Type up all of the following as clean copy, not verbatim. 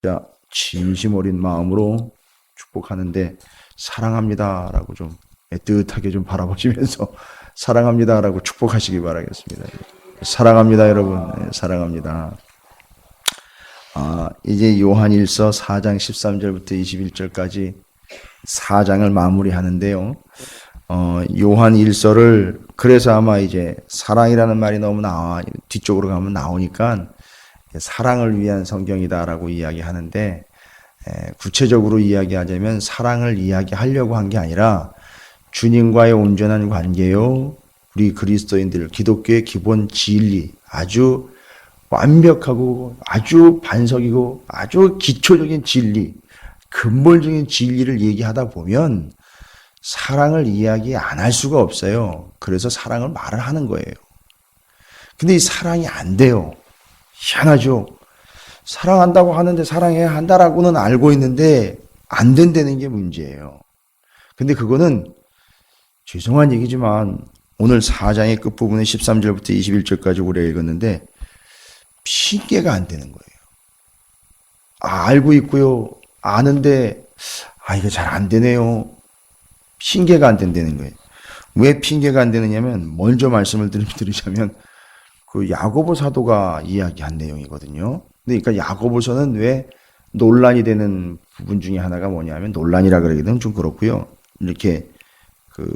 진짜 진심 어린 마음으로 축복하는데 사랑합니다라고 좀 애틋하게 좀 바라보시면서 사랑합니다라고 축복하시기 바라겠습니다. 사랑합니다, 여러분. 네, 사랑합니다. 이제 요한일서 4장 13절부터 21절까지 4장을 마무리하는데요. 요한일서를 그래서 아마 이제 사랑이라는 말이 너무 뒤쪽으로 가면 나오니까 사랑을 위한 성경이다라고 이야기하는데, 구체적으로 이야기하자면 사랑을 이야기하려고 한 게 아니라 주님과의 온전한 관계요, 우리 그리스도인들 기독교의 기본 진리, 아주 완벽하고 아주 반석이고 아주 기초적인 진리, 근본적인 진리를 얘기하다 보면 사랑을 이야기 안 할 수가 없어요. 그래서 사랑을 말을 하는 거예요. 근데 이 사랑이 안 돼요. 희한하죠. 사랑한다고 하는데 사랑해야 한다라고는 알고 있는데 안 된다는 게 문제예요. 근데 그거는 죄송한 얘기지만 오늘 4장의 끝부분에 13절부터 21절까지 우리가 읽었는데 핑계가 안 되는 거예요. 알고 있고요. 아는데 이거 잘 안 되네요. 핑계가 안 된다는 거예요. 왜 핑계가 안 되느냐면 먼저 말씀을 드리자면 그 야고보 사도가 이야기한 내용이거든요. 그러니까 야고보서는 왜 논란이 되는 부분 중에 하나가 뭐냐면, 논란이라 그러기는 좀 그렇고요. 이렇게 그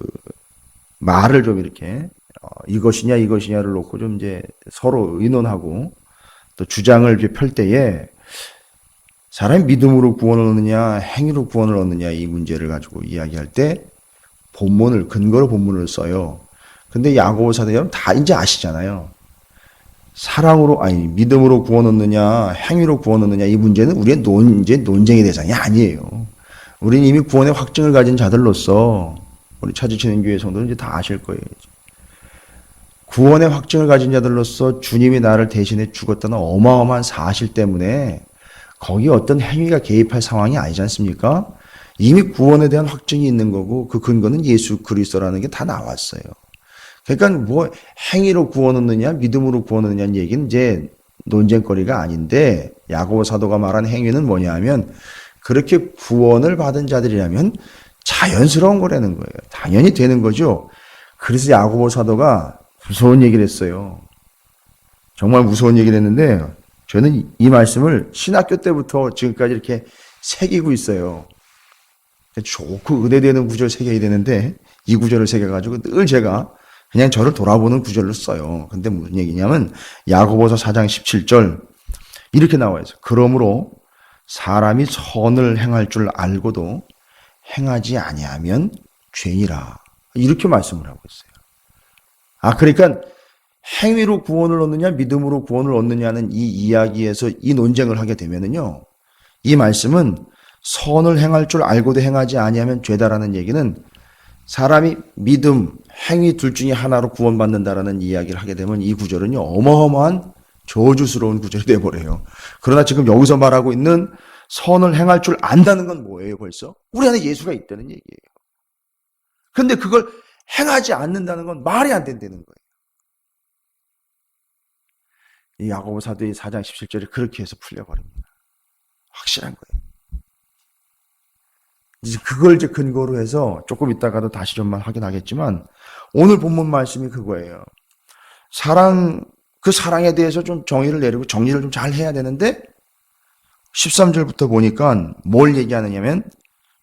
말을 좀 이렇게 이것이냐를 놓고 좀 이제 서로 의논하고 또 주장을 펼 때에 사람이 믿음으로 구원을 얻느냐 행위로 구원을 얻느냐 이 문제를 가지고 이야기할 때 근거로 본문을 써요. 근데 야고보 사도는 다 이제 아시잖아요. 믿음으로 구원 얻느냐 행위로 구원 얻느냐 이 문제는 우리의 논쟁의 대상이 아니에요. 우리는 이미 구원의 확증을 가진 자들로서, 우리 찾으시는 교회 성도는 이제 다 아실 거예요. 구원의 확증을 가진 자들로서 주님이 나를 대신해 죽었다는 어마어마한 사실 때문에 거기에 어떤 행위가 개입할 상황이 아니지 않습니까? 이미 구원에 대한 확증이 있는 거고 그 근거는 예수 그리스도라는 게 다 나왔어요. 그러니까 뭐 행위로 구원 얻느냐 믿음으로 구원 얻느냐는 얘기는 이제 논쟁거리가 아닌데, 야고보 사도가 말한 행위는 뭐냐 하면 그렇게 구원을 받은 자들이라면 자연스러운 거라는 거예요. 당연히 되는 거죠. 그래서 야고보 사도가 무서운 얘기를 했어요. 정말 무서운 얘기를 했는데 저는 이 말씀을 신학교 때부터 지금까지 이렇게 새기고 있어요. 좋고 의대되는 구절 새겨야 되는데 이 구절을 새겨가지고 늘 제가 그냥 저를 돌아보는 구절로 써요. 근데 무슨 얘기냐면 야고보서 4장 17절 이렇게 나와 있어요. 그러므로 사람이 선을 행할 줄 알고도 행하지 아니하면 죄니라. 이렇게 말씀을 하고 있어요. 그러니까 행위로 구원을 얻느냐 믿음으로 구원을 얻느냐는 이 이야기에서 이 논쟁을 하게 되면은요, 이 말씀은 선을 행할 줄 알고도 행하지 아니하면 죄다라는 얘기는 사람이 믿음, 행위 둘 중에 하나로 구원받는다라는 이야기를 하게 되면 이 구절은요 어마어마한 저주스러운 구절이 돼버려요. 그러나 지금 여기서 말하고 있는 선을 행할 줄 안다는 건 뭐예요? 벌써 우리 안에 예수가 있다는 얘기예요. 근데 그걸 행하지 않는다는 건 말이 안 된다는 거예요. 이 야고보 사도의 4장 17절이 그렇게 해서 풀려버립니다. 확실한 거예요. 이제 그걸 근거로 해서 조금 이따가도 다시 좀 확인하겠지만 오늘 본문 말씀이 그거예요. 그 사랑에 대해서 좀 정의를 내리고 정리를 좀 잘 해야 되는데 13절부터 보니까 뭘 얘기하느냐면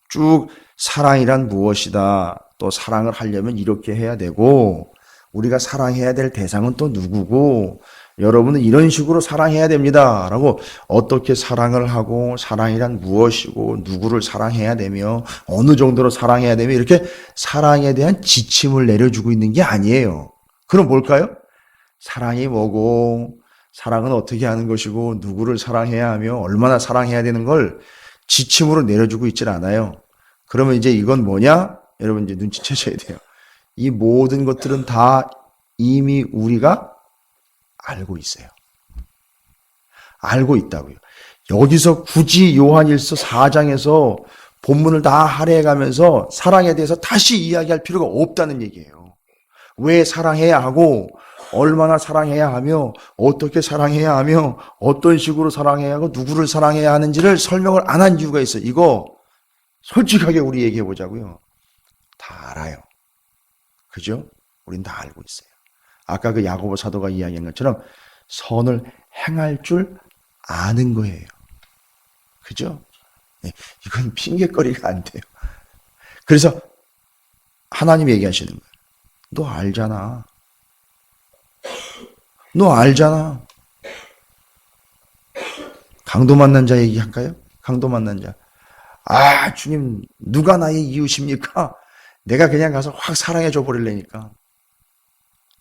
쭉 사랑이란 무엇이다. 또 사랑을 하려면 이렇게 해야 되고 우리가 사랑해야 될 대상은 또 누구고 여러분은 이런 식으로 사랑해야 됩니다. 라고 어떻게 사랑을 하고 사랑이란 무엇이고 누구를 사랑해야 되며 어느 정도로 사랑해야 되며 이렇게 사랑에 대한 지침을 내려주고 있는 게 아니에요. 그럼 뭘까요? 사랑이 뭐고 사랑은 어떻게 하는 것이고 누구를 사랑해야 하며 얼마나 사랑해야 되는 걸 지침으로 내려주고 있질 않아요. 그러면 이제 이건 뭐냐? 여러분 이제 눈치채셔야 돼요. 이 모든 것들은 다 이미 우리가 알고 있어요. 알고 있다고요. 여기서 굳이 요한일서 4장에서 본문을 다 할애해가면서 사랑에 대해서 다시 이야기할 필요가 없다는 얘기예요. 왜 사랑해야 하고 얼마나 사랑해야 하며 어떻게 사랑해야 하며 어떤 식으로 사랑해야 하고 누구를 사랑해야 하는지를 설명을 안 한 이유가 있어요. 이거 솔직하게 우리 얘기해 보자고요. 다 알아요. 그죠? 우린 다 알고 있어요. 아까 그 야고보 사도가 이야기한 것처럼 선을 행할 줄 아는 거예요. 그죠? 네, 이건 핑계거리가 안 돼요. 그래서 하나님이 얘기하시는 거예요. 너 알잖아. 너 알잖아. 강도 만난 자 얘기할까요? 강도 만난 자. 아, 주님, 누가 나의 이웃입니까? 내가 그냥 가서 확 사랑해 줘 버릴래니까.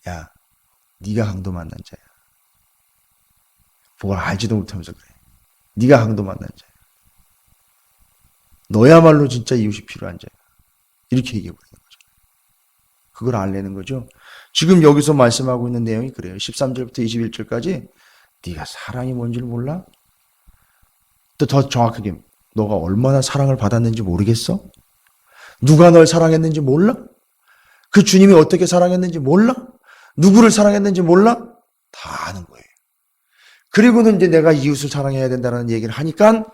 야, 네가 강도 만난 자야. 그걸 알지도 못하면서 그래. 네가 강도 만난 자야. 너야말로 진짜 이웃이 필요한 자야. 이렇게 얘기해 버리는 거죠. 그걸 알려는 거죠. 지금 여기서 말씀하고 있는 내용이 그래요. 13절부터 21절까지 네가 사랑이 뭔지를 몰라? 또 더 정확하게 너가 얼마나 사랑을 받았는지 모르겠어? 누가 널 사랑했는지 몰라? 그 주님이 어떻게 사랑했는지 몰라? 누구를 사랑했는지 몰라? 다 아는 거예요. 그리고는 이제 내가 이웃을 사랑해야 된다는 얘기를 하니까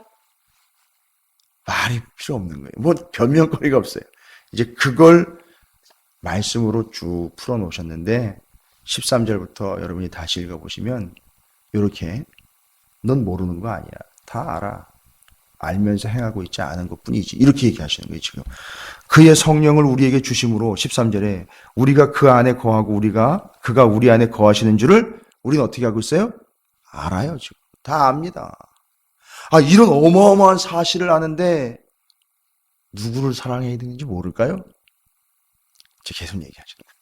말이 필요 없는 거예요. 뭐 변명거리가 없어요. 이제 그걸 말씀으로 쭉 풀어놓으셨는데 13절부터 여러분이 다시 읽어보시면 이렇게 넌 모르는 거 아니야. 다 알아. 알면서 행하고 있지 않은 것뿐이지. 이렇게 얘기하시는 거예요. 지금 그의 성령을 우리에게 주심으로 13절에 우리가 그 안에 거하고 그가 우리 안에 거하시는 줄을 우리는 어떻게 하고 있어요? 알아요. 지금 다 압니다. 아, 이런 어마어마한 사실을 아는데 누구를 사랑해야 되는지 모를까요? 계속 얘기하시는 거예요.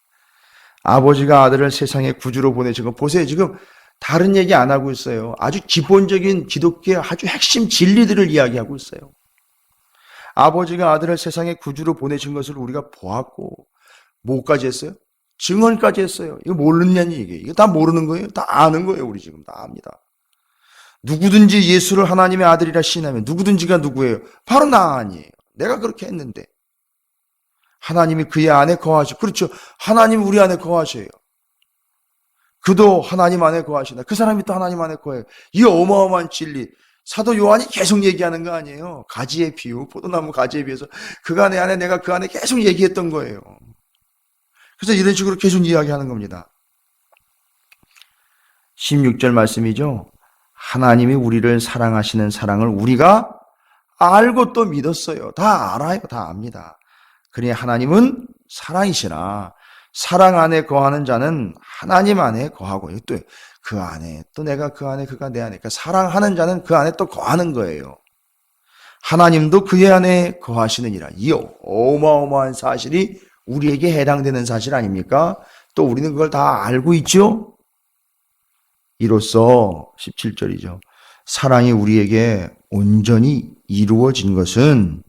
아버지가 아들을 세상에 구주로 보내신 거 보세요. 지금 다른 얘기 안 하고 있어요. 아주 기본적인 기독교의 아주 핵심 진리들을 이야기하고 있어요. 아버지가 아들을 세상에 구주로 보내신 것을 우리가 보았고 뭐까지 했어요? 증언까지 했어요. 이거 모르느냐니 이게. 이거 다 모르는 거예요. 다 아는 거예요. 우리 지금 다 압니다. 누구든지 예수를 하나님의 아들이라 시인하면 누구든지가 누구예요? 바로 나 아니에요. 내가 그렇게 했는데. 하나님이 그의 안에 거하시고 그렇죠. 하나님 우리 안에 거하셔요. 그도 하나님 안에 거하신다. 그 사람이 또 하나님 안에 거해요. 이 어마어마한 진리. 사도 요한이 계속 얘기하는 거 아니에요. 가지의 비유, 포도나무 가지에 비해서 그가 내 안에 내가 그 안에 계속 얘기했던 거예요. 그래서 이런 식으로 계속 이야기하는 겁니다. 16절 말씀이죠. 하나님이 우리를 사랑하시는 사랑을 우리가 알고 또 믿었어요. 다 알아요. 다 압니다. 그러니 하나님은 사랑이시라. 사랑 안에 거하는 자는 하나님 안에 거하고 또 그 안에 또 내가 그 안에 그가 내 안에 그러니까 사랑하는 자는 그 안에 또 거하는 거예요. 하나님도 그의 안에 거하시느니라. 이 어마어마한 사실이 우리에게 해당되는 사실 아닙니까? 또 우리는 그걸 다 알고 있죠? 이로써 17절이죠. 사랑이 우리에게 온전히 이루어진 것은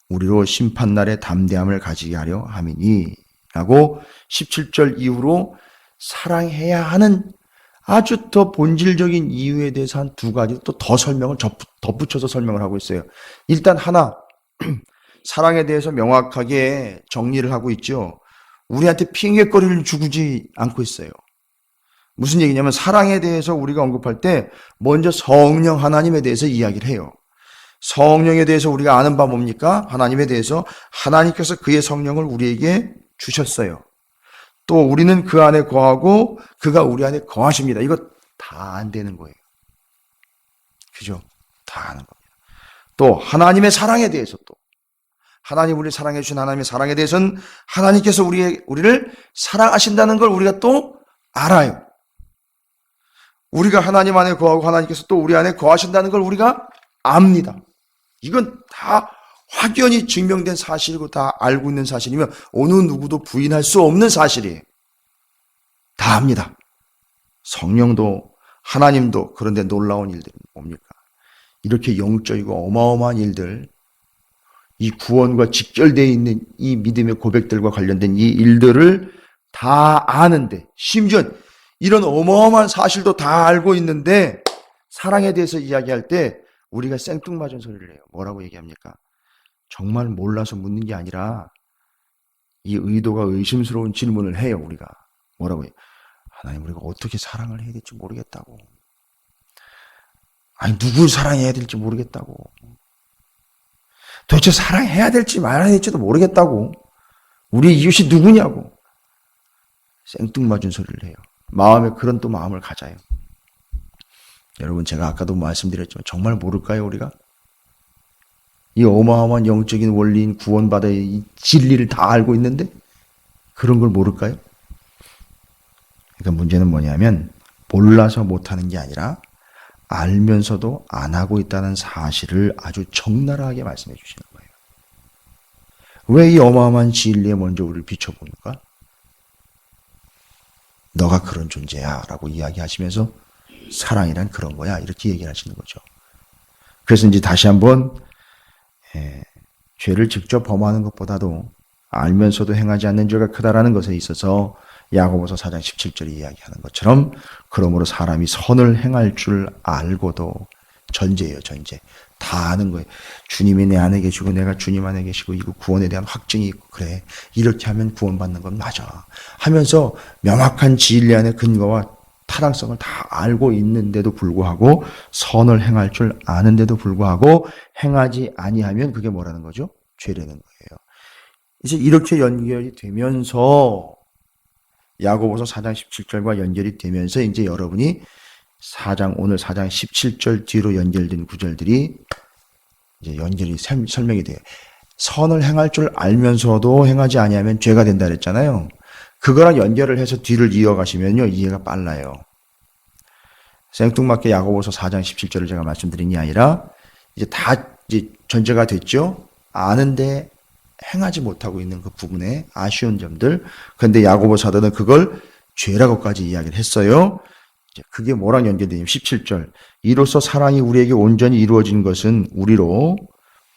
우리로 심판날의 담대함을 가지게 하려 함이니 라고 17절 이후로 사랑해야 하는 아주 더 본질적인 이유에 대해서 한 두 가지 또 더 설명을 덧붙여서 설명을 하고 있어요. 일단 하나, 사랑에 대해서 명확하게 정리를 하고 있죠. 우리한테 핑계거리를 주지 않고 있어요. 무슨 얘기냐면 사랑에 대해서 우리가 언급할 때 먼저 성령 하나님에 대해서 이야기를 해요. 성령에 대해서 우리가 아는 바 뭡니까? 하나님에 대해서 하나님께서 그의 성령을 우리에게 주셨어요. 또 우리는 그 안에 거하고 그가 우리 안에 거하십니다. 이거 다 안 되는 거예요. 그죠? 다 아는 겁니다. 또 하나님의 사랑에 대해서 또 하나님 우리를 사랑해 주신 하나님의 사랑에 대해서는 하나님께서 우리를 사랑하신다는 걸 우리가 또 알아요. 우리가 하나님 안에 거하고 하나님께서 또 우리 안에 거하신다는 걸 우리가 압니다. 이건 다 확연히 증명된 사실이고 다 알고 있는 사실이면 어느 누구도 부인할 수 없는 사실이에요. 다 압니다. 성령도 하나님도. 그런데 놀라운 일들은 뭡니까? 이렇게 영적이고 어마어마한 일들, 이 구원과 직결되어 있는 이 믿음의 고백들과 관련된 이 일들을 다 아는데 심지어 이런 어마어마한 사실도 다 알고 있는데 사랑에 대해서 이야기할 때 우리가 생뚱맞은 소리를 해요. 뭐라고 얘기합니까? 정말 몰라서 묻는 게 아니라 이 의도가 의심스러운 질문을 해요. 우리가 뭐라고 해요? 하나님, 우리가 어떻게 사랑을 해야 될지 모르겠다고. 아니, 누굴 사랑해야 될지 모르겠다고. 도대체 사랑해야 될지 말아야 될지도 모르겠다고. 우리 이웃이 누구냐고. 생뚱맞은 소리를 해요. 마음에 그런 또 마음을 가져요. 여러분, 제가 아까도 말씀드렸지만 정말 모를까요, 우리가? 이 어마어마한 영적인 원리인 구원받아의 이 진리를 다 알고 있는데 그런 걸 모를까요? 그러니까 문제는 뭐냐면 몰라서 못하는 게 아니라 알면서도 안 하고 있다는 사실을 아주 적나라하게 말씀해 주시는 거예요. 왜 이 어마어마한 진리에 먼저 우리를 비춰보는가? 너가 그런 존재야 라고 이야기하시면서 사랑이란 그런 거야 이렇게 얘기를 하시는 거죠. 그래서 이제 다시 한번 죄를 직접 범하는 것보다도 알면서도 행하지 않는 죄가 크다라는 것에 있어서 야고보서 4장 17절에 이야기하는 것처럼 그러므로 사람이 선을 행할 줄 알고도 전제예요. 전제. 다 아는 거예요. 주님이 내 안에 계시고 내가 주님 안에 계시고 이거 구원에 대한 확증이 있고 그래. 이렇게 하면 구원받는 건 맞아. 하면서 명확한 진리 안의 근거와 타당성을 다 알고 있는데도 불구하고 선을 행할 줄 아는데도 불구하고 행하지 아니하면 그게 뭐라는 거죠? 죄라는 거예요. 이제 이렇게 연결이 되면서 야고보서 4장 17절과 연결이 되면서 이제 여러분이 오늘 4장 17절 뒤로 연결된 구절들이 이제 연결이 설명이 돼요. 선을 행할 줄 알면서도 행하지 아니하면 죄가 된다 그랬잖아요. 그거랑 연결을 해서 뒤를 이어가시면요, 이해가 빨라요. 생뚱맞게 야고보서 4장 17절을 제가 말씀드린 게 아니라 이제 다 이제 전제가 됐죠. 아는데 행하지 못하고 있는 그 부분에 아쉬운 점들. 그런데 야고보 사도는 그걸 죄라고까지 이야기를 했어요. 그게 뭐랑 연결되냐면 17절. 이로써 사랑이 우리에게 온전히 이루어진 것은 우리로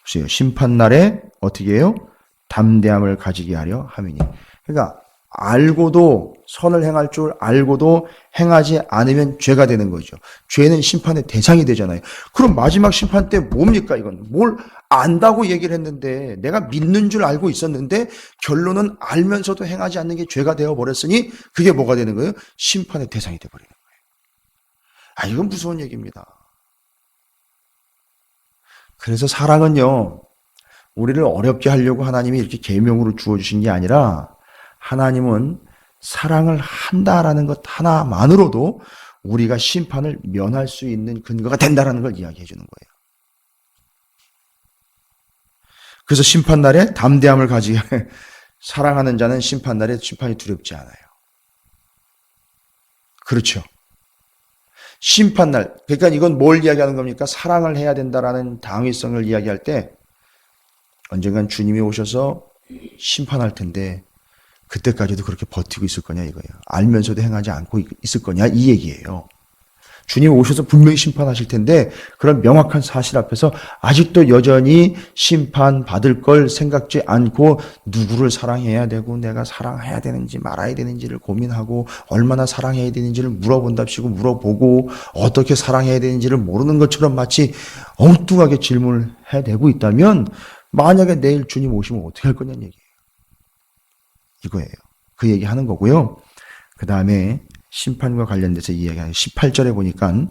심판날에 어떻게 해요? 담대함을 가지게 하려 함이니. 그러니까 알고도 선을 행할 줄 알고도 행하지 않으면 죄가 되는 거죠. 죄는 심판의 대상이 되잖아요. 그럼 마지막 심판 때 뭡니까 이건? 뭘 안다고 얘기를 했는데 내가 믿는 줄 알고 있었는데 결론은 알면서도 행하지 않는 게 죄가 되어버렸으니 그게 뭐가 되는 거예요? 심판의 대상이 되어버리는 거예요. 아, 이건 무서운 얘기입니다. 그래서 사랑은요, 우리를 어렵게 하려고 하나님이 이렇게 계명으로 주어주신 게 아니라 하나님은 사랑을 한다라는 것 하나만으로도 우리가 심판을 면할 수 있는 근거가 된다라는 걸 이야기해 주는 거예요. 그래서 심판날에 담대함을 가지게 사랑하는 자는 심판날에 심판이 두렵지 않아요. 그렇죠. 심판날, 그러니까 이건 뭘 이야기하는 겁니까? 사랑을 해야 된다라는 당위성을 이야기할 때 언젠간 주님이 오셔서 심판할 텐데 그때까지도 그렇게 버티고 있을 거냐 이거예요. 알면서도 행하지 않고 있을 거냐 이 얘기예요. 주님 오셔서 분명히 심판하실 텐데 그런 명확한 사실 앞에서 아직도 여전히 심판받을 걸 생각지 않고 누구를 사랑해야 되고 내가 사랑해야 되는지 말아야 되는지를 고민하고 얼마나 사랑해야 되는지를 물어본답시고 물어보고 어떻게 사랑해야 되는지를 모르는 것처럼 마치 엉뚱하게 질문을 해대고 있다면 만약에 내일 주님 오시면 어떻게 할 거냐는 얘기예요. 이거예요. 그 얘기하는 거고요. 그 다음에 심판과 관련돼서 이야기하는 18절에 보니까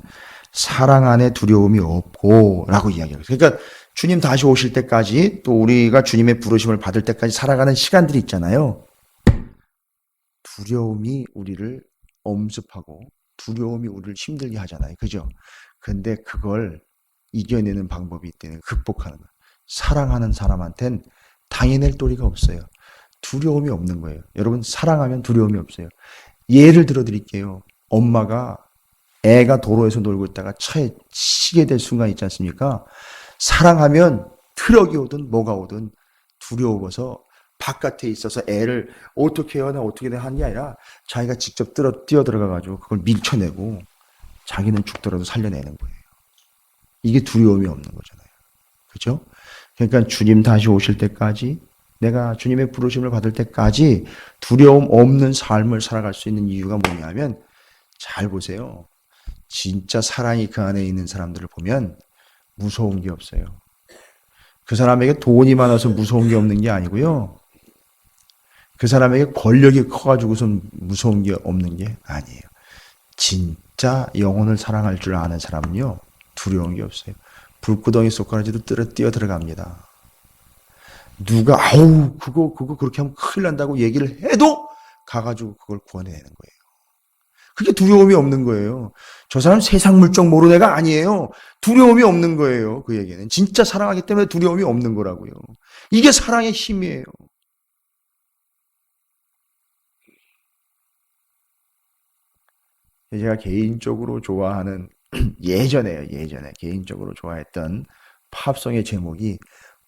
사랑 안에 두려움이 없고 라고 이야기해요. 그러니까 주님 다시 오실 때까지 또 우리가 주님의 부르심을 받을 때까지 살아가는 시간들이 있잖아요. 두려움이 우리를 엄습하고 두려움이 우리를 힘들게 하잖아요. 그죠? 근데 그걸 이겨내는 방법이 있다는 극복하는 거예요. 사랑하는 사람한텐 당해낼 도리가 없어요. 두려움이 없는 거예요. 여러분 사랑하면 두려움이 없어요. 예를 들어 드릴게요. 엄마가 애가 도로에서 놀고 있다가 차에 치게 될 순간 있지 않습니까? 사랑하면 트럭이 오든 뭐가 오든 두려워서 바깥에 있어서 애를 어떻게 해야 어떻게 하는 게 아니라 자기가 직접 뛰어 들어가가지고 그걸 밀쳐내고 자기는 죽더라도 살려내는 거예요. 이게 두려움이 없는 거잖아요. 그죠? 그러니까 주님 다시 오실 때까지 내가 주님의 부르심을 받을 때까지 두려움 없는 삶을 살아갈 수 있는 이유가 뭐냐면 잘 보세요. 진짜 사랑이 그 안에 있는 사람들을 보면 무서운 게 없어요. 그 사람에게 돈이 많아서 무서운 게 없는 게 아니고요. 그 사람에게 권력이 커가지고선 무서운 게 없는 게 아니에요. 진짜 영혼을 사랑할 줄 아는 사람은요, 두려운 게 없어요. 불구덩이 속까지도 뛰어 들어갑니다. 누가 아우 그거 그렇게 하면 큰일 난다고 얘기를 해도 가가지고 그걸 구원해내는 거예요. 그게 두려움이 없는 거예요. 저 사람 세상 물정 모르는 애가 아니에요. 두려움이 없는 거예요. 그에게는 진짜 사랑하기 때문에 두려움이 없는 거라고요. 이게 사랑의 힘이에요. 제가 개인적으로 좋아하는 예전에 개인적으로 좋아했던 팝송의 제목이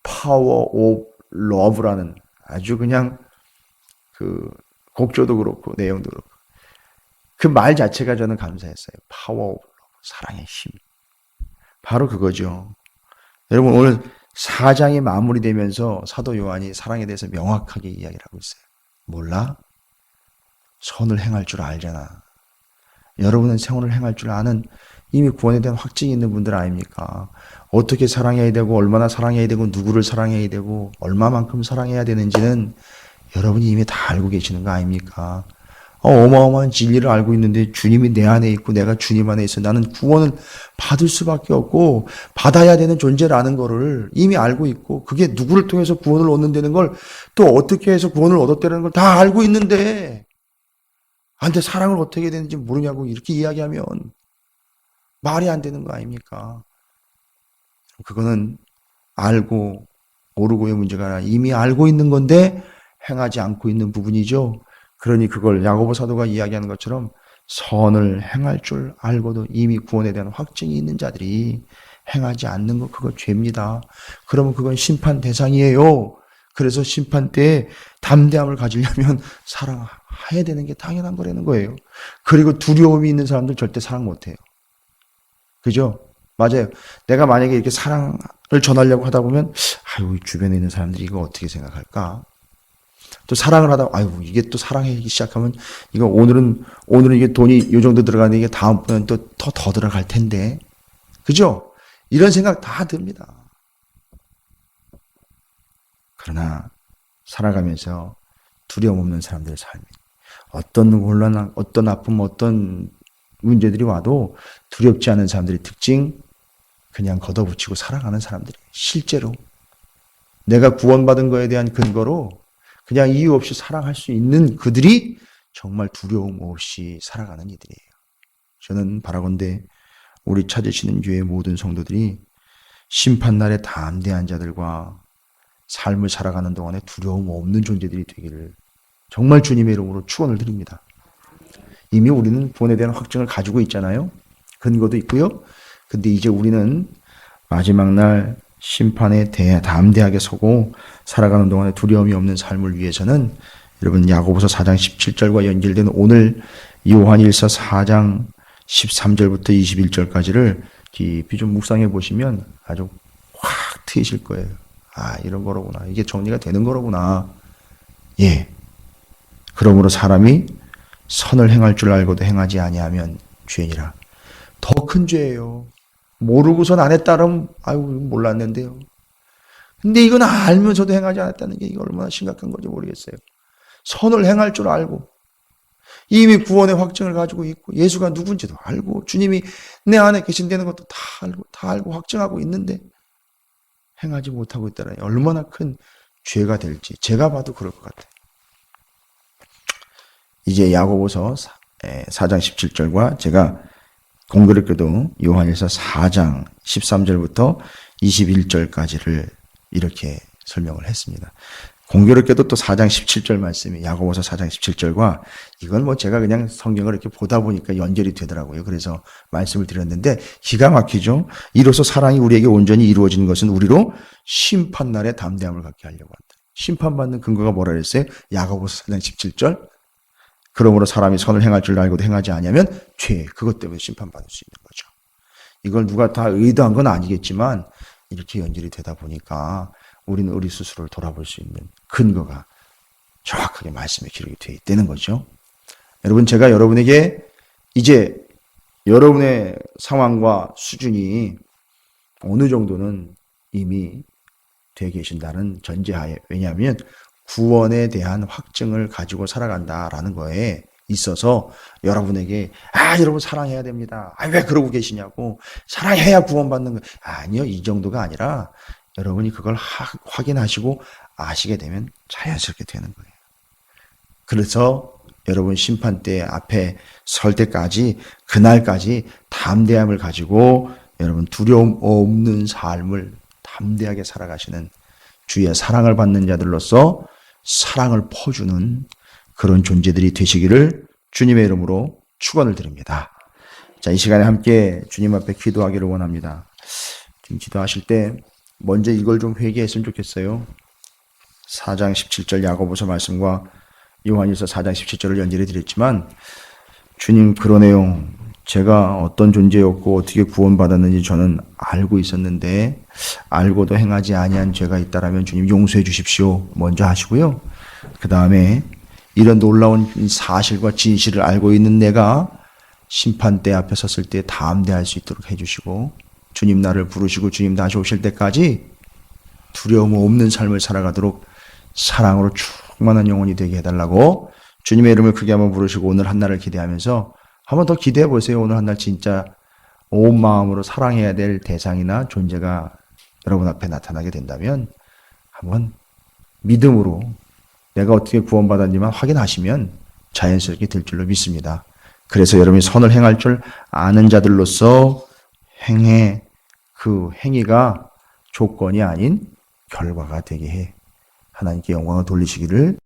파워 오브 러브라는 아주 그냥 그 곡조도 그렇고 내용도 그렇고 그 말 자체가 저는 감사했어요. 파워 오브 러브, 사랑의 힘. 바로 그거죠. 여러분 오늘 4장이 마무리되면서 사도 요한이 사랑에 대해서 명확하게 이야기를 하고 있어요. 몰라? 선을 행할 줄 알잖아. 여러분은 선을 행할 줄 아는 이미 구원에 대한 확증이 있는 분들 아닙니까? 어떻게 사랑해야 되고 얼마나 사랑해야 되고 누구를 사랑해야 되고 얼마만큼 사랑해야 되는지는 여러분이 이미 다 알고 계시는 거 아닙니까? 어마어마한 진리를 알고 있는데 주님이 내 안에 있고 내가 주님 안에 있어 나는 구원을 받을 수밖에 없고 받아야 되는 존재라는 거를 이미 알고 있고 그게 누구를 통해서 구원을 얻는다는 걸 또 어떻게 해서 구원을 얻었다는 걸 다 알고 있는데 근데 사랑을 어떻게 해야 되는지 모르냐고 이렇게 이야기하면 말이 안 되는 거 아닙니까? 그거는 알고 모르고의 문제가 아니라 이미 알고 있는 건데 행하지 않고 있는 부분이죠. 그러니 그걸 야고보 사도가 이야기하는 것처럼 선을 행할 줄 알고도 이미 구원에 대한 확증이 있는 자들이 행하지 않는 거 그거 죄입니다. 그러면 그건 심판 대상이에요. 그래서 심판 때에 담대함을 가지려면 사랑해야 되는 게 당연한 거라는 거예요. 그리고 두려움이 있는 사람들 절대 사랑 못해요. 그죠? 맞아요. 내가 만약에 이렇게 사랑을 전하려고 하다 보면 아유 주변에 있는 사람들이 이거 어떻게 생각할까? 또 사랑을 하다 아유 이게 또 사랑하기 시작하면 이거 오늘은 이게 돈이 이 정도 들어가는데 이게 다음번엔 또 더 들어갈 텐데. 그죠? 이런 생각 다 듭니다. 그러나 살아가면서 두려움 없는 사람들의 삶이 어떤 곤란, 어떤 아픔, 어떤 문제들이 와도 두렵지 않은 사람들의 특징 그냥 걷어붙이고 살아가는 사람들이 실제로 내가 구원받은 거에 대한 근거로 그냥 이유 없이 사랑할 수 있는 그들이 정말 두려움 없이 살아가는 이들이에요. 저는 바라건대 우리 찾으시는 교회 모든 성도들이 심판날에 담대한 자들과 삶을 살아가는 동안에 두려움 없는 존재들이 되기를 정말 주님의 이름으로 축원을 드립니다. 이미 우리는 구원에 대한 확증을 가지고 있잖아요. 근거도 있고요. 근데 이제 우리는 마지막 날 심판에 담대하게 서고 살아가는 동안에 두려움이 없는 삶을 위해서는 여러분 야고보서 4장 17절과 연결된 오늘 요한일서 4장 13절부터 21절까지를 깊이 좀 묵상해 보시면 아주 확 트이실 거예요. 이런 거로구나. 이게 정리가 되는 거로구나. 예. 그러므로 사람이 선을 행할 줄 알고도 행하지 아니하면 죄니라. 더 큰 죄예요. 모르고선 안 했다면 아유 몰랐는데요. 근데 이건 알면서도 행하지 않았다는 게 이거 얼마나 심각한 건지 모르겠어요. 선을 행할 줄 알고 이미 구원의 확증을 가지고 있고 예수가 누군지도 알고 주님이 내 안에 계신다는 것도 다 알고 확증하고 있는데 행하지 못하고 있다니 얼마나 큰 죄가 될지 제가 봐도 그럴 것 같아요. 이제 야고보서 4장 17절과 제가 공교롭게도 요한일서 4장 13절부터 21절까지를 이렇게 설명을 했습니다. 공교롭게도 또 4장 17절 말씀이 야고보서 4장 17절과 이건 뭐 제가 그냥 성경을 이렇게 보다 보니까 연결이 되더라고요. 그래서 말씀을 드렸는데 기가 막히죠. 이로써 사랑이 우리에게 온전히 이루어진 것은 우리로 심판날에 담대함을 갖게 하려고 한다. 심판받는 근거가 뭐라 그랬어요? 야고보서 4장 17절. 그러므로 사람이 선을 행할 줄 알고도 행하지 않으면 죄, 그것 때문에 심판받을 수 있는 거죠. 이걸 누가 다 의도한 건 아니겠지만 이렇게 연결이 되다 보니까 우리는 우리 스스로를 돌아볼 수 있는 근거가 정확하게 말씀에 기록이 되어 있다는 거죠. 여러분 제가 여러분에게 이제 여러분의 상황과 수준이 어느 정도는 이미 되어 계신다는 전제하에 왜냐하면 구원에 대한 확증을 가지고 살아간다라는 거에 있어서 여러분에게 여러분 사랑해야 됩니다. 왜 그러고 계시냐고. 사랑해야 구원받는 거. 아니요. 이 정도가 아니라 여러분이 그걸 확인하시고 아시게 되면 자연스럽게 되는 거예요. 그래서 여러분 심판대 앞에 설 때까지 그날까지 담대함을 가지고 여러분 두려움 없는 삶을 담대하게 살아가시는 주의 사랑을 받는 자들로서 사랑을 퍼주는 그런 존재들이 되시기를 주님의 이름으로 축원을 드립니다. 자, 이 시간에 함께 주님 앞에 기도하기를 원합니다. 지금 기도하실 때 먼저 이걸 좀 회개했으면 좋겠어요. 4장 17절 야고보서 말씀과 요한일서 4장 17절을 연결해 드렸지만 주님 그러네요. 제가 어떤 존재였고 어떻게 구원받았는지 저는 알고 있었는데 알고도 행하지 아니한 죄가 있다라면 주님 용서해 주십시오. 먼저 하시고요. 그 다음에 이런 놀라운 사실과 진실을 알고 있는 내가 심판대 앞에 섰을 때 담대할 수 있도록 해주시고 주님 나를 부르시고 주님 다시 오실 때까지 두려움 없는 삶을 살아가도록 사랑으로 충만한 영혼이 되게 해달라고 주님의 이름을 크게 한번 부르시고 오늘 한날을 기대하면서 한번 더 기대해 보세요. 오늘 한날 진짜 온 마음으로 사랑해야 될 대상이나 존재가 여러분 앞에 나타나게 된다면 한번 믿음으로 내가 어떻게 구원받았는지만 확인하시면 자연스럽게 될 줄로 믿습니다. 그래서 여러분이 선을 행할 줄 아는 자들로서 그 행위가 조건이 아닌 결과가 되게 해 하나님께 영광을 돌리시기를